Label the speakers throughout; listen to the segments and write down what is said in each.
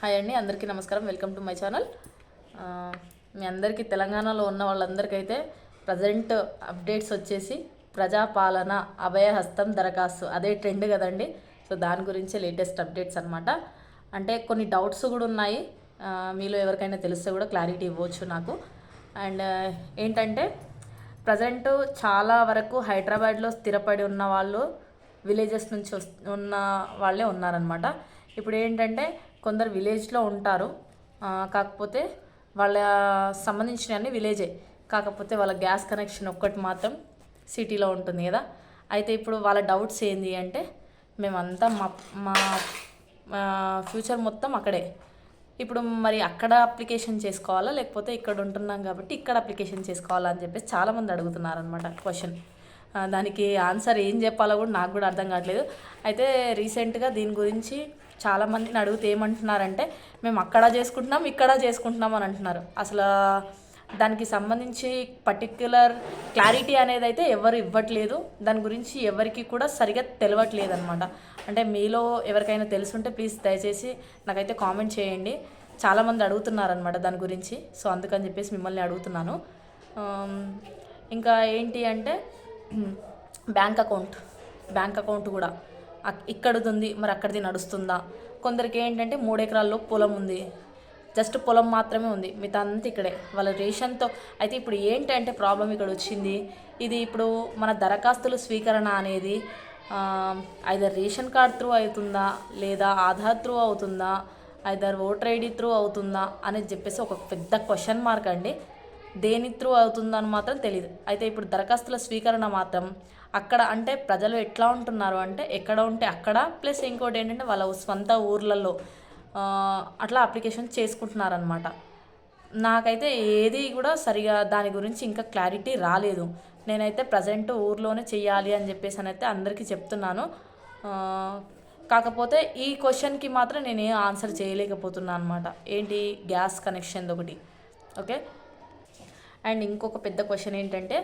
Speaker 1: Hi అండి, అందరికీ నమస్కారం. Welcome to my channel. మీ అందరికీ తెలంగాణలో ఉన్న వాళ్ళందరికైతే ప్రజెంట్ అప్డేట్స్ వచ్చేసి ప్రజాపాలన అభయహస్తం దరఖాస్తు అదే ట్రెండ్ కదండి. సో దాని గురించి లేటెస్ట్ అప్డేట్స్ అనమాట. అంటే కొన్ని డౌట్స్ కూడా ఉన్నాయి, మీలో ఎవరికైనా తెలిస్తే కూడా క్లారిటీ ఇవ్వచ్చు నాకు. అండ్ ఏంటంటే ప్రజెంట్ చాలా వరకు హైదరాబాద్లో స్థిరపడి ఉన్న వాళ్ళు విలేజెస్ నుంచి ఉన్న వాళ్ళే ఉన్నారనమాట. ఇప్పుడు ఏంటంటే కొందరు విలేజ్లో ఉంటారు, కాకపోతే వాళ్ళ సంబంధించినవన్నీ విలేజే, కాకపోతే వాళ్ళ గ్యాస్ కనెక్షన్ ఒక్కటి మాత్రం సిటీలో ఉంటుంది కదా. అయితే ఇప్పుడు వాళ్ళ డౌట్స్ ఏంటి అంటే, మేమంతా మా మా ఫ్యూచర్ మొత్తం అక్కడే, ఇప్పుడు మరి అక్కడ అప్లికేషన్ చేసుకోవాలా లేకపోతే ఇక్కడ ఉంటున్నాం కాబట్టి ఇక్కడ అప్లికేషన్ చేసుకోవాలా అని చెప్పేసి చాలామంది అడుగుతున్నారనమాట క్వశ్చన్. దానికి ఆన్సర్ ఏం చెప్పాలో కూడా నాకు కూడా అర్థం కావట్లేదు. అయితే రీసెంట్గా దీని గురించి చాలామందిని అడిగితే ఏమంటున్నారంటే, మేము అక్కడ చేసుకుంటున్నాం ఇక్కడ చేసుకుంటున్నాం అని అంటున్నారు. అసలు దానికి సంబంధించి పర్టిక్యులర్ క్లారిటీ అనేది అయితే ఎవరు ఇవ్వట్లేదు. దాని గురించి ఎవరికి కూడా సరిగా తెలియట్లేదు అనమాట. అంటే మీలో ఎవరికైనా తెలుసుంటే ప్లీజ్ దయచేసి నాకైతే కామెంట్ చేయండి. చాలామంది అడుగుతున్నారనమాట దాని గురించి. సో అందుకని చెప్పేసి మిమ్మల్ని అడుగుతున్నాను. ఇంకా ఏంటి అంటే బ్యాంక్ అకౌంట్ కూడా ఇక్కడది ఉంది, మరి అక్కడిది నడుస్తుందా? కొందరికి ఏంటంటే 3 ఎకరాల్లో పొలం ఉంది, జస్ట్ పొలం మాత్రమే ఉంది, మిగతా అంతా ఇక్కడే వాళ్ళ రేషన్తో. అయితే ఇప్పుడు ఏంటంటే ప్రాబ్లం ఇక్కడ వచ్చింది, ఇది ఇప్పుడు మన దరఖాస్తుల స్వీకరణ అనేది ఐదర్ రేషన్ కార్డ్ త్రూ అవుతుందా లేదా ఆధార్ త్రూ అవుతుందా, ఐదర్ ఓటర్ ఐడి త్రూ అవుతుందా అనేది చెప్పేసి ఒక పెద్ద క్వశ్చన్ మార్క్ అండి. దేని త్రూ అవుతుందని మాత్రం తెలియదు. అయితే ఇప్పుడు దరఖాస్తుల స్వీకరణ మాత్రం అక్కడ, అంటే ప్రజలు ఎట్లా ఉంటున్నారు అంటే ఎక్కడ ఉంటే అక్కడ, ప్లస్ ఇంకోటి ఏంటంటే వాళ్ళ స్వంత ఊర్లలో అట్లా అప్లికేషన్ చేసుకుంటున్నారనమాట. నాకైతే ఏది కూడా సరిగా దాని గురించి ఇంకా క్లారిటీ రాలేదు. నేనైతే ప్రజెంట్ ఊర్లోనే చెయ్యాలి అని చెప్పేసి అయితే అందరికీ చెప్తున్నాను. కాకపోతే ఈ క్వశ్చన్కి మాత్రం నేను ఏం ఆన్సర్ చేయలేకపోతున్నాను అనమాట. ఏంటి, గ్యాస్ కనెక్షన్ ఒకటి. ఓకే. అండ్ ఇంకొక పెద్ద క్వశ్చన్ ఏంటంటే,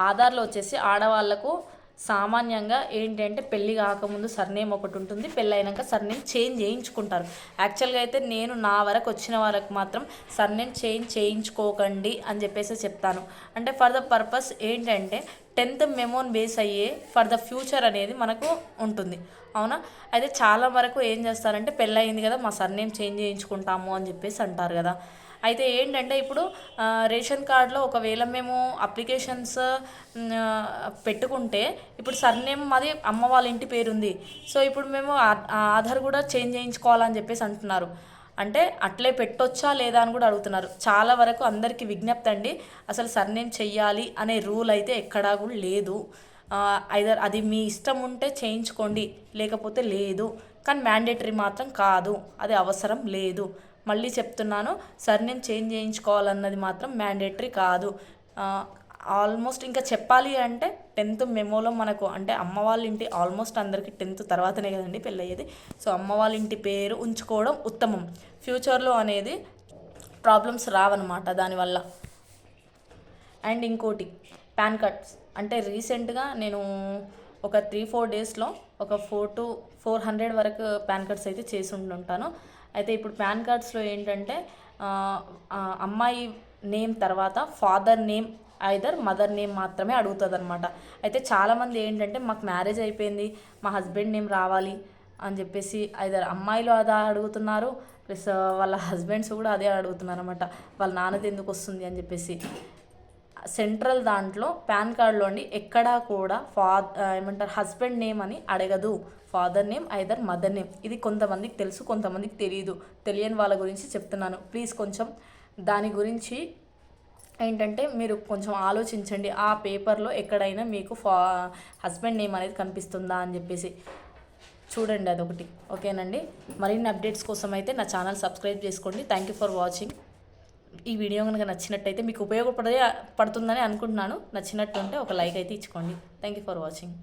Speaker 1: ఆధార్లో వచ్చేసి ఆడవాళ్లకు సామాన్యంగా ఏంటంటే పెళ్ళి కాకముందు సర్నేమ్ ఒకటి ఉంటుంది, పెళ్ళి అయినాక సర్నేమ్ చేంజ్ చేయించుకుంటారు. యాక్చువల్గా అయితే నేను నా వరకు వచ్చిన వాళ్ళకి మాత్రం సర్నేమ్ చేంజ్ చేయించుకోకండి అని చెప్పేసి చెప్తాను. అంటే ఫర్ ద పర్పస్ ఏంటంటే 10th మెమోన్ బేస్ అయ్యే ఫర్ ద ఫ్యూచర్ అనేది మనకు ఉంటుంది, అవునా. అయితే చాలా వరకు ఏం చేస్తారంటే పెళ్ళి అయింది కదా మా సర్నేమ్ చేంజ్ చేయించుకుంటాము అని చెప్పేసి అంటారు కదా. అయితే ఏంటంటే ఇప్పుడు రేషన్ కార్డులో ఒకవేళ మేము అప్లికేషన్స్ పెట్టుకుంటే ఇప్పుడు సర్నేమ్ మాది అమ్మ వాళ్ళ ఇంటి పేరుంది, సో ఇప్పుడు మేము ఆధార్ కూడా చేంజ్ చేయించుకోవాలని చెప్పేసి అంటున్నారు. అంటే అట్లే పెట్టొచ్చా లేదా అని కూడా అడుగుతున్నారు. చాలా వరకు అందరికీ విజ్ఞప్తి అండి, అసలు సర్నేమ్ చెయ్యాలి అనే రూల్ అయితే ఎక్కడా కూడా లేదు. ఐదర్ అది మీ ఇష్టం ఉంటే చేయించుకోండి, లేకపోతే లేదు, కానీ మ్యాండేటరీ మాత్రం కాదు, అది అవసరం లేదు. మళ్ళీ చెప్తున్నాను, సర్నేమ్ చేంజ్ చేయించుకోవాలన్నది మాత్రం మ్యాండేటరీ కాదు. ఆల్మోస్ట్ ఇంకా చెప్పాలి అంటే 10th మెమోలో మనకు, అంటే అమ్మ వాళ్ళ ఇంటి, ఆల్మోస్ట్ అందరికీ 10th తర్వాతనే కదండి పెళ్ళయ్యేది. సో అమ్మ వాళ్ళ ఇంటి పేరు ఉంచుకోవడం ఉత్తమం, ఫ్యూచర్లో అనేది ప్రాబ్లమ్స్ రావన్నమాట దానివల్ల. అండ్ ఇంకోటి పాన్ కార్డ్స్. అంటే రీసెంట్గా నేను ఒక 3-4 డేస్లో ఒక 400 వరకు పాన్ కార్డ్స్ అయితే చేసి ఉంటుంటాను. అయితే ఇప్పుడు పాన్ కార్డ్స్లో ఏంటంటే అమ్మాయి నేమ్ తర్వాత father name either mother name మాత్రమే అడుగుతుంది అనమాట. అయితే చాలామంది ఏంటంటే మాకు మ్యారేజ్ అయిపోయింది, మా హస్బెండ్ నేమ్ రావాలి అని చెప్పేసి ఐదర్ అమ్మాయిలు అదే అడుగుతున్నారు, ప్లస్ వాళ్ళ హస్బెండ్స్ కూడా అదే అడుగుతున్నారు అనమాట, వాళ్ళ నాన్నది ఎందుకు వస్తుంది అని చెప్పేసి. సెంట్రల్ దాంట్లో పాన్ కార్డులో అండి ఎక్కడా కూడా ఏమంటారు హస్బెండ్ నేమ్ అని అడగదు, father name either mother name. ఇది కొంతమందికి తెలుసు, కొంతమందికి తెలియదు. తెలియని వాళ్ళ గురించి చెప్తున్నాను. ప్లీజ్ కొంచెం దాని గురించి ఏంటంటే మీరు కొంచెం ఆలోచించండి. ఆ పేపర్లో ఎక్కడైనా మీకు హస్బెండ్ నేమ్ అనేది కనిపిస్తుందా అని చెప్పేసి చూడండి, అదొకటి. ఓకేనండి. మరిన్ని అప్డేట్స్ కోసం అయితే నా ఛానల్ సబ్స్క్రైబ్ చేసుకోండి. Thank you for watching. ఈ వీడియో కనుక నచ్చినట్టయితే, మీకు పడుతుందని అనుకుంటున్నాను, నచ్చినట్టుంటే ఒక లైక్ అయితే ఇచ్చుకోండి. Thank you for watching.